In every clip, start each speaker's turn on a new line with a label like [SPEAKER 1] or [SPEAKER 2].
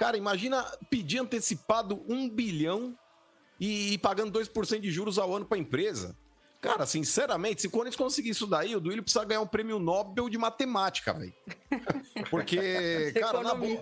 [SPEAKER 1] Cara, imagina pedir antecipado 1 bilhão e pagando 2% de juros ao ano para a empresa. Cara, sinceramente, se o Corinthians conseguir isso daí, o Duílio precisa ganhar um prêmio Nobel de matemática, velho. Porque, cara, na boa,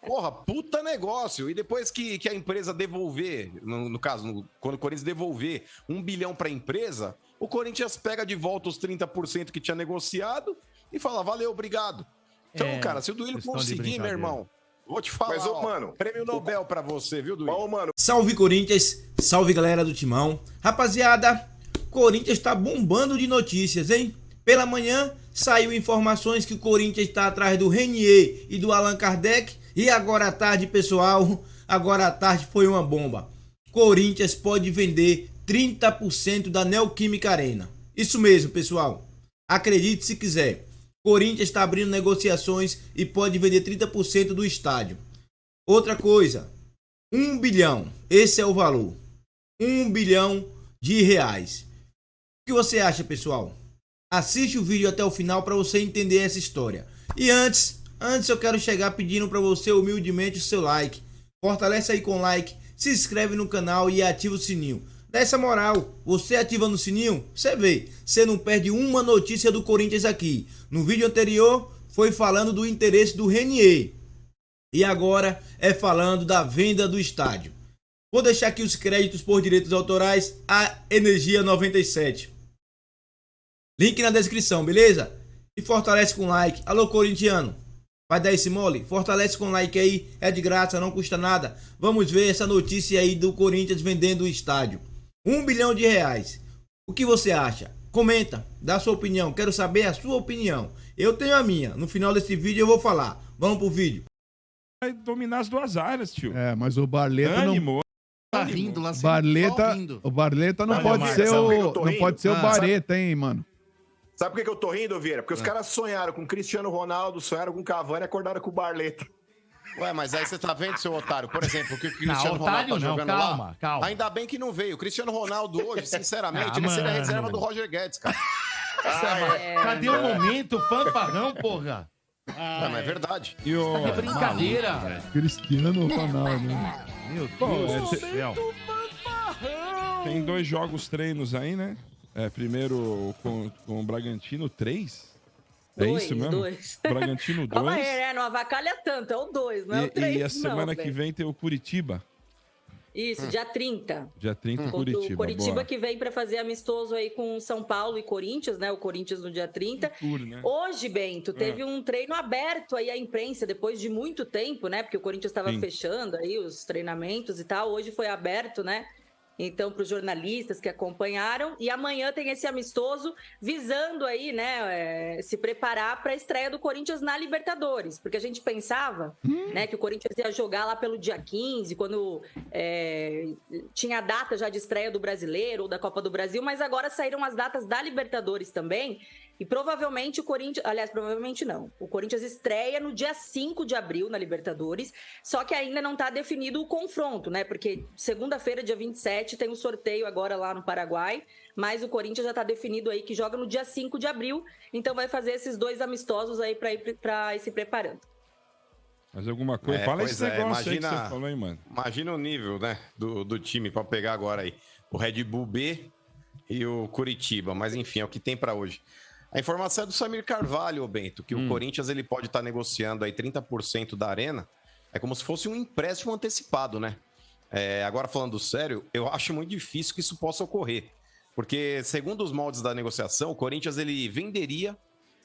[SPEAKER 1] porra, puta negócio. E depois que a empresa devolver, no caso, quando o Corinthians devolver 1 bilhão para a empresa, o Corinthians pega de volta os 30% que tinha negociado e fala, valeu, obrigado. Então, cara, se o Duílio conseguir, meu irmão, vou te falar, mas, mano, prêmio Nobel pra você, viu, Duílio?
[SPEAKER 2] Mano. Salve, Corinthians. Salve, galera do Timão. Rapaziada, Corinthians tá bombando de notícias, hein? Pela manhã, saiu informações que o Corinthians está atrás do Renier e do Allan Kardec. E agora à tarde, pessoal, agora à tarde foi uma bomba. Corinthians pode vender 30% da Neoquímica Arena. Isso mesmo, pessoal. Acredite se quiser. Corinthians está abrindo negociações e pode vender 30% do estádio. Outra coisa, 1 bilhão, esse é o valor. 1 bilhão de reais. O que você acha, pessoal? Assiste o vídeo até o final para você entender essa história. E antes eu quero chegar pedindo para você humildemente o seu like. Fortalece aí com like, se inscreve no canal e ativa o sininho. Dessa moral, você ativando o sininho, você vê, você não perde uma notícia do Corinthians aqui. No vídeo anterior foi falando do interesse do Renier. E agora é falando da venda do estádio. Vou deixar aqui os créditos por direitos autorais a Energia 97. Link na descrição, beleza? E fortalece com like. Alô, corintiano, vai dar esse mole? Fortalece com like aí, é de graça, não custa nada. Vamos ver essa notícia aí do Corinthians vendendo o estádio. 1 bilhão de reais. O que você acha? Comenta, dá a sua opinião. Quero saber a sua opinião. Eu tenho a minha. No final desse vídeo eu vou falar. Vamos pro vídeo.
[SPEAKER 3] Vai dominar as duas áreas, tio.
[SPEAKER 4] É, mas o Barleta
[SPEAKER 3] Ânimo.
[SPEAKER 4] Tá rindo lá, o Barleta não pode ser o Bareta, hein, mano?
[SPEAKER 1] Sabe por que eu tô rindo, Vieira? Porque os caras sonharam com Cristiano Ronaldo, sonharam com Cavani e acordaram com o Barleta. Ué, mas aí você tá vendo, seu otário? Por exemplo, o que o Cristiano Ronaldo tá jogando lá? Calma. Ainda bem que não veio. O Cristiano Ronaldo hoje, sinceramente, ele seria a reserva do Roger Guedes, cara.
[SPEAKER 5] Cadê o momento fanfarrão, porra?
[SPEAKER 1] Mas é verdade.
[SPEAKER 5] E o... Que brincadeira, velho.
[SPEAKER 4] Cristiano Ronaldo.
[SPEAKER 5] Meu Deus do céu.
[SPEAKER 3] Tem 2 jogos treinos aí, né? Primeiro com o Bragantino, 3. É isso mesmo?
[SPEAKER 6] 2.
[SPEAKER 3] Bragantino 2.
[SPEAKER 6] Calma aí, né? Não avacalha tanto, é o 2, não é o 3.
[SPEAKER 3] E a semana que vem tem o Curitiba.
[SPEAKER 6] Isso, dia 30.
[SPEAKER 3] Dia 30 Curitiba.
[SPEAKER 6] O Curitiba
[SPEAKER 3] boa.
[SPEAKER 6] que vem para fazer amistoso aí com São Paulo e Corinthians, né? O Corinthians no dia 30.
[SPEAKER 3] Né?
[SPEAKER 6] Hoje, Bento, teve um treino aberto aí à imprensa, depois de muito tempo, né? Porque o Corinthians estava fechando aí os treinamentos e tal. Hoje foi aberto, né? Então, para os jornalistas que acompanharam. E amanhã tem esse amistoso visando aí, né, se preparar para a estreia do Corinthians na Libertadores. Porque a gente pensava, né, que o Corinthians ia jogar lá pelo dia 15, quando tinha a data já de estreia do Brasileiro ou da Copa do Brasil, mas agora saíram as datas da Libertadores também. E provavelmente o Corinthians... Aliás, provavelmente não. O Corinthians estreia no dia 5 de abril na Libertadores, só que ainda não está definido o confronto, né? Porque segunda-feira, dia 27, tem um sorteio agora lá no Paraguai, mas o Corinthians já está definido aí que joga no dia 5 de abril, então vai fazer esses 2 amistosos aí para ir se preparando.
[SPEAKER 3] Mas alguma coisa... Fala esse negócio aí que você falou, hein, mano?
[SPEAKER 1] Imagina o nível, né, do time para pegar agora aí. O Red Bull B e o Curitiba, mas enfim, é o que tem para hoje. A informação é do Samir Carvalho, Bento, que o Corinthians ele pode estar negociando aí 30% da Arena. É como se fosse um empréstimo antecipado, né? Agora, falando sério, eu acho muito difícil que isso possa ocorrer. Porque, segundo os moldes da negociação, o Corinthians ele venderia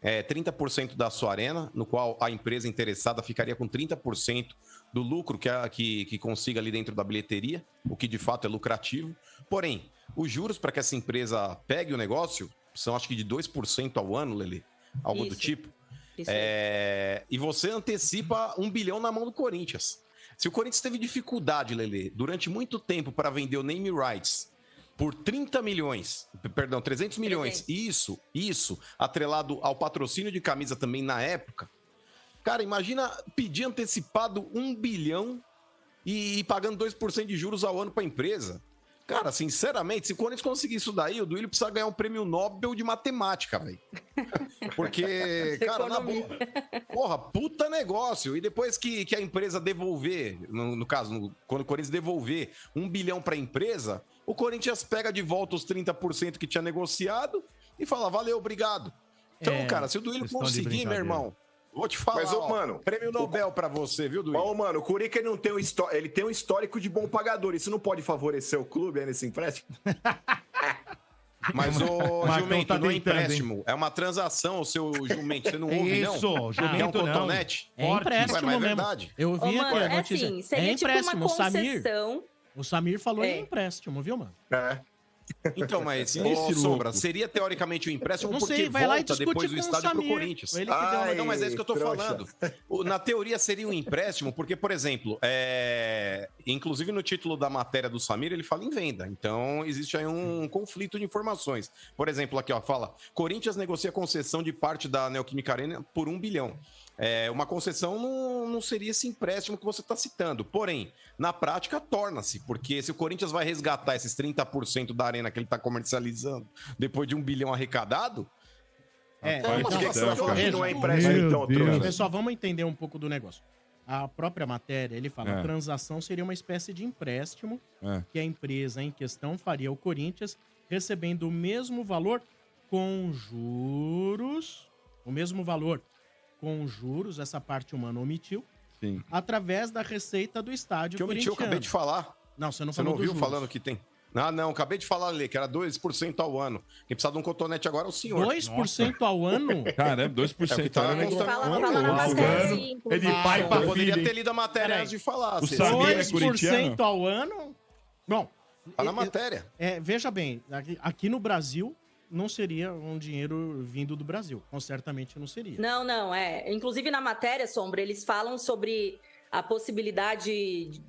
[SPEAKER 1] 30% da sua Arena, no qual a empresa interessada ficaria com 30% do lucro que consiga ali dentro da bilheteria, o que de fato é lucrativo. Porém, os juros para que essa empresa pegue o negócio são acho que de 2% ao ano, Lelê, algo do tipo. E você antecipa 1 bilhão na mão do Corinthians. Se o Corinthians teve dificuldade, Lelê, durante muito tempo para vender o name rights por 300 milhões, isso, atrelado ao patrocínio de camisa também na época, cara, imagina pedir antecipado 1 bilhão e pagando 2% de juros ao ano para a empresa. Cara, sinceramente, se o Corinthians conseguir isso daí, o Duílio precisa ganhar um prêmio Nobel de matemática, velho. Porque, cara, na boa, porra, puta negócio. E depois que a empresa devolver, no caso, quando o Corinthians devolver 1 bilhão pra empresa, o Corinthians pega de volta os 30% que tinha negociado e fala, valeu, obrigado. Então, cara, se o Duílio conseguir, meu irmão, vou te falar,
[SPEAKER 7] mas, mano,
[SPEAKER 1] prêmio Nobel pra você, viu, Duílio?
[SPEAKER 7] Ó, mano, o Curica ele não tem ele tem um histórico de bom pagador. Isso não pode favorecer o clube aí nesse empréstimo?
[SPEAKER 1] Mas o Jumento não é empréstimo, é uma transação, o seu Jumento. Você não ouve, não?
[SPEAKER 5] Isso, Jumento
[SPEAKER 1] é um cotonete?
[SPEAKER 8] É empréstimo
[SPEAKER 1] mas é
[SPEAKER 8] mesmo.
[SPEAKER 1] verdade.
[SPEAKER 8] Eu vi aqui a
[SPEAKER 6] é
[SPEAKER 8] notícia.
[SPEAKER 6] assim, seria
[SPEAKER 8] É empréstimo,
[SPEAKER 6] tipo uma concessão.
[SPEAKER 8] O Samir falou em empréstimo, viu, mano?
[SPEAKER 7] É.
[SPEAKER 1] Então, mas, Sombra, seria teoricamente um empréstimo
[SPEAKER 8] Não
[SPEAKER 1] porque
[SPEAKER 8] sei, vai lá e
[SPEAKER 1] volta
[SPEAKER 8] discute
[SPEAKER 1] depois do
[SPEAKER 8] com o
[SPEAKER 1] estádio pro
[SPEAKER 8] Samir.
[SPEAKER 1] Corinthians.
[SPEAKER 8] Ele que deu,
[SPEAKER 1] Não, mas é isso que eu tô
[SPEAKER 7] trouxa.
[SPEAKER 1] falando. Na teoria seria um empréstimo, porque, por exemplo, inclusive no título da matéria do Samir, ele fala em venda. Então, existe aí um conflito de informações. Por exemplo, aqui, ó, fala: Corinthians negocia concessão de parte da Neoquímica Arena por 1 bilhão. Uma concessão não seria esse empréstimo que você está citando. Porém, na prática, torna-se, porque se o Corinthians vai resgatar esses 30% da arena que ele está comercializando depois de 1 bilhão arrecadado,
[SPEAKER 7] Por que você falou que não é empréstimo, então, trouxa?
[SPEAKER 8] Pessoal, vamos entender um pouco do negócio. A própria matéria, ele fala, a transação seria uma espécie de empréstimo que a empresa em questão faria ao Corinthians, recebendo o mesmo valor com juros, essa parte o Mano omitiu, através da receita do estádio
[SPEAKER 1] que omitiu, acabei de falar.
[SPEAKER 8] Não, você não
[SPEAKER 1] Você
[SPEAKER 8] falou
[SPEAKER 1] não viu
[SPEAKER 8] dos
[SPEAKER 1] falando que tem? Não, acabei de falar ali, que era 2% ao ano. Quem precisa de um cotonete agora é o senhor.
[SPEAKER 8] 2% ao ano?
[SPEAKER 3] Cara, 2% ao ano.
[SPEAKER 6] Ele fala na matéria, sim.
[SPEAKER 5] Ele vai pra
[SPEAKER 1] poderia ter lido a matéria antes de falar.
[SPEAKER 3] O Samir é
[SPEAKER 8] 2%
[SPEAKER 3] corintiano?
[SPEAKER 8] ao ano? Bom,
[SPEAKER 1] Tá na matéria.
[SPEAKER 8] Veja bem, aqui no Brasil não seria um dinheiro vindo do Brasil. Certamente não seria.
[SPEAKER 6] Não. Inclusive na matéria, Sombra, eles falam sobre a possibilidade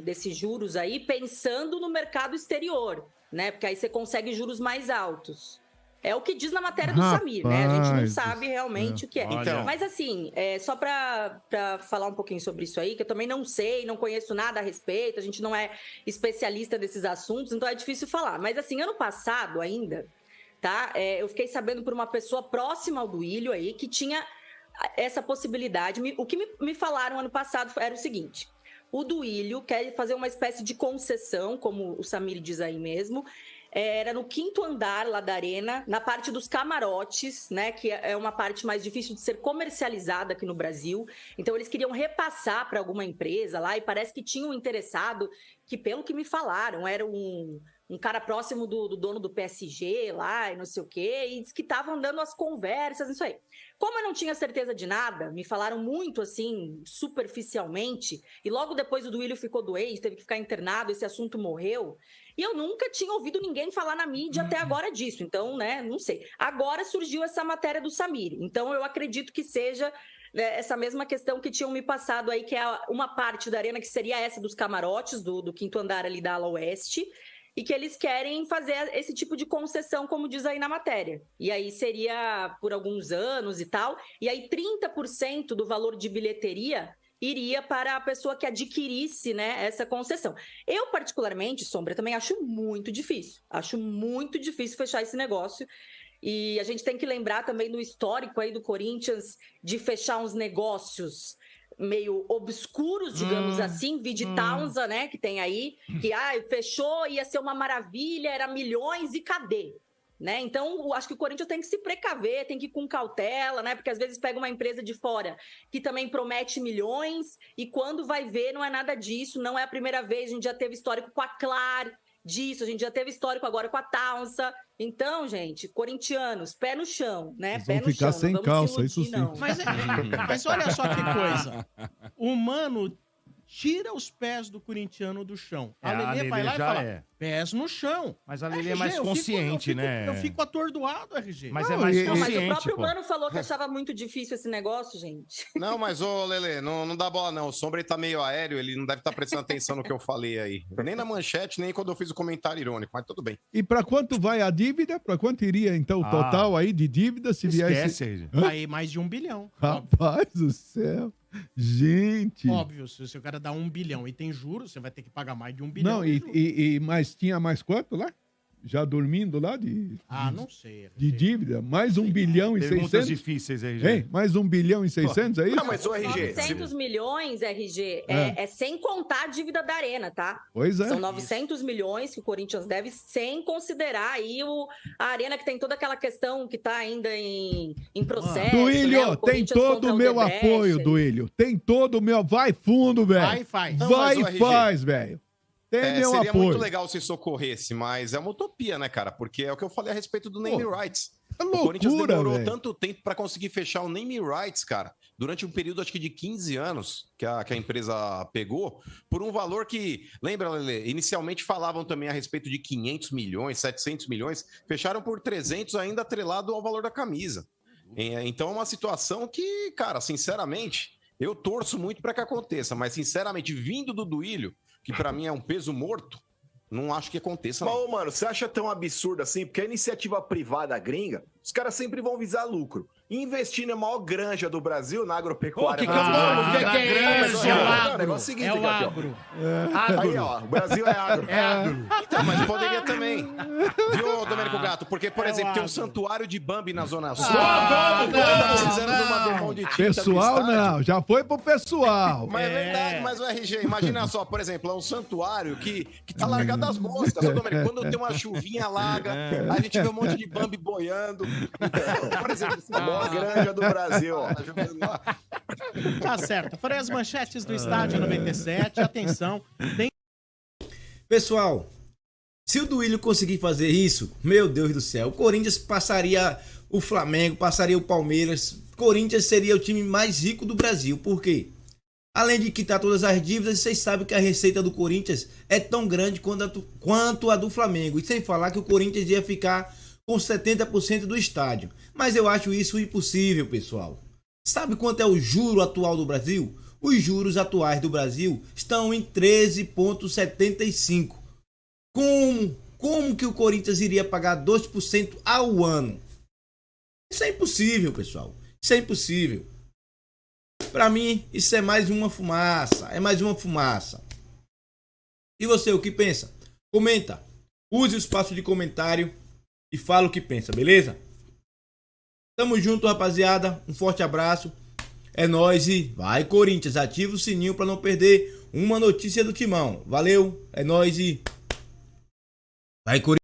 [SPEAKER 6] desses juros aí, pensando no mercado exterior, né? Porque aí você consegue juros mais altos. É o que diz na matéria do Samir, né? A gente não sabe realmente o que é.
[SPEAKER 1] Então.
[SPEAKER 6] Mas assim, só para falar um pouquinho sobre isso aí, que eu também não sei, não conheço nada a respeito, a gente não é especialista desses assuntos, então é difícil falar. Mas assim, ano passado ainda, tá? Eu fiquei sabendo por uma pessoa próxima ao Duílio aí, que tinha essa possibilidade. O que me falaram ano passado era o seguinte: o Duílio quer fazer uma espécie de concessão, como o Samir diz aí mesmo, era no 5º andar lá da arena, na parte dos camarotes, né, que é uma parte mais difícil de ser comercializada aqui no Brasil. Então eles queriam repassar para alguma empresa lá, e parece que tinham um interessado, que pelo que me falaram, era um cara próximo do dono do PSG lá, e não sei o quê, e disse que estavam dando as conversas, isso aí. Como eu não tinha certeza de nada, me falaram muito, assim, superficialmente, e logo depois o Duílio ficou doente, teve que ficar internado, esse assunto morreu, e eu nunca tinha ouvido ninguém falar na mídia até agora disso, então, né, não sei. Agora surgiu essa matéria do Samir, então eu acredito que seja essa mesma questão que tinham me passado aí, que é uma parte da arena que seria essa dos camarotes, do 5º andar ali da ala oeste, e que eles querem fazer esse tipo de concessão, como diz aí na matéria. E aí seria por alguns anos e tal, e aí 30% do valor de bilheteria iria para a pessoa que adquirisse, né, essa concessão. Eu, particularmente, Sombra, também acho muito difícil fechar esse negócio. E a gente tem que lembrar também do histórico aí do Corinthians de fechar uns negócios meio obscuros, digamos assim, Vidi Townsend, né, que tem aí, que fechou, ia ser uma maravilha, era milhões e cadê? Né? Então, eu acho que o Corinthians tem que se precaver, tem que ir com cautela, né? Porque às vezes pega uma empresa de fora que também promete milhões e quando vai ver não é nada disso, não é a primeira vez, a gente já teve histórico com a Clar disso, a gente já teve histórico agora com a Townsend. Então, gente, corintianos, pé no chão, né?
[SPEAKER 4] Eles
[SPEAKER 6] pé
[SPEAKER 4] vão
[SPEAKER 6] no
[SPEAKER 4] ficar
[SPEAKER 6] chão,
[SPEAKER 4] sem
[SPEAKER 6] não vamos
[SPEAKER 4] calça,
[SPEAKER 6] se iludir,
[SPEAKER 4] isso sim.
[SPEAKER 6] não.
[SPEAKER 8] Mas olha só que coisa. O Mano tira os pés do corintiano do chão. A Lelê vai lá e fala, pés no chão.
[SPEAKER 5] Mas a Lelê é mais consciente, né?
[SPEAKER 8] Eu fico atordoado, RG.
[SPEAKER 5] Mas é mais consciente,
[SPEAKER 6] Mas o próprio
[SPEAKER 5] pô.
[SPEAKER 6] Mano falou que achava muito difícil esse negócio, gente.
[SPEAKER 1] Não, mas, ô, Lelê, não dá bola, não. O Sombra ele tá meio aéreo, ele não deve estar prestando atenção no que eu falei aí. Nem na manchete, nem quando eu fiz o comentário irônico, mas tudo bem.
[SPEAKER 4] E pra quanto vai a dívida? Pra quanto iria, então, o total aí de dívida? Se viesse...
[SPEAKER 5] RG.
[SPEAKER 8] Aí mais de 1 bilhão.
[SPEAKER 4] Rapaz do céu. Gente.
[SPEAKER 8] Óbvio, se o cara dá 1 bilhão e tem juros, você vai ter que pagar mais de 1 bilhão.
[SPEAKER 4] Não, mas Mas tinha mais quanto lá? Já dormindo lá
[SPEAKER 8] não sei.
[SPEAKER 4] De dívida? Mais 1 bilhão e 600?
[SPEAKER 5] Perguntas difíceis, RG.
[SPEAKER 4] Hein? Mais 1 bilhão e 600, é isso?
[SPEAKER 7] Não, mas o RG...
[SPEAKER 6] 900 milhões, RG, é sem contar a dívida da Arena, tá?
[SPEAKER 4] Pois é.
[SPEAKER 6] São 900 milhões que o Corinthians deve, sem considerar aí a Arena, que tem toda aquela questão que tá ainda em processo.
[SPEAKER 4] Duílio,
[SPEAKER 6] né?
[SPEAKER 4] tem todo o meu apoio, Duílio. Tem todo o meu... Vai fundo, velho.
[SPEAKER 8] Vai e faz.
[SPEAKER 4] Vai e faz, velho. Tem meu
[SPEAKER 1] seria
[SPEAKER 4] apoio.
[SPEAKER 1] muito legal se socorresse, mas é uma utopia, né, cara? Porque é o que eu falei a respeito do name rights.
[SPEAKER 4] Loucura,
[SPEAKER 1] o Corinthians demorou
[SPEAKER 4] véio.
[SPEAKER 1] tanto tempo para conseguir fechar o name rights, cara, durante um período, acho que de 15 anos que a empresa pegou, por um valor que, lembra, Lelê, inicialmente falavam também a respeito de 500 milhões, 700 milhões, fecharam por 300 ainda atrelado ao valor da camisa. Então é uma situação que, cara, sinceramente, eu torço muito para que aconteça, mas sinceramente, vindo do Duílio, que pra mim é um peso morto, não acho que aconteça.
[SPEAKER 7] Mas, mano, você acha tão absurdo assim? Porque a iniciativa privada gringa, os caras sempre vão visar lucro. Investir na maior granja do Brasil, na agropecuária.
[SPEAKER 5] O que é isso?
[SPEAKER 7] É o agro. Aí, ó, o Brasil é agro.
[SPEAKER 1] Então, mas poderia também. Viu, Domênico Gato? Porque, por exemplo, tem um santuário de Bambi na Zona Sul. Precisando de uma demão de tinta
[SPEAKER 4] Pessoal, não. Já foi pro pessoal.
[SPEAKER 1] Mas é verdade, mas o RG, imagina só, por exemplo, é um santuário que tá largado das moscas. Ô, Domênico, quando tem uma chuvinha alaga, a gente vê um monte de Bambi boiando. Então, por exemplo,
[SPEAKER 7] a maior granja do Brasil.
[SPEAKER 8] Tá certo. Farei as manchetes do Estádio 97. Atenção.
[SPEAKER 2] Pessoal, se o Duílio conseguir fazer isso, meu Deus do céu, o Corinthians passaria o Flamengo, passaria o Palmeiras. Corinthians seria o time mais rico do Brasil. Por quê? Além de quitar todas as dívidas, vocês sabem que a receita do Corinthians é tão grande quanto a do Flamengo. E sem falar que o Corinthians ia ficar com 70% do estádio. Mas eu acho isso impossível, pessoal. Sabe quanto é o juro atual do Brasil? Os juros atuais do Brasil estão em 13,75. Como que o Corinthians iria pagar 2% ao ano? Isso é impossível, pessoal. Isso é impossível. Para mim, isso é mais uma fumaça. É mais uma fumaça. E você, o que pensa? Comenta. Use o espaço de comentário e fala o que pensa, beleza? Tamo junto, rapaziada. Um forte abraço. É nóis e vai, Corinthians. Ativa o sininho para não perder uma notícia do Timão. Valeu, é nóis e vai, Corinthians.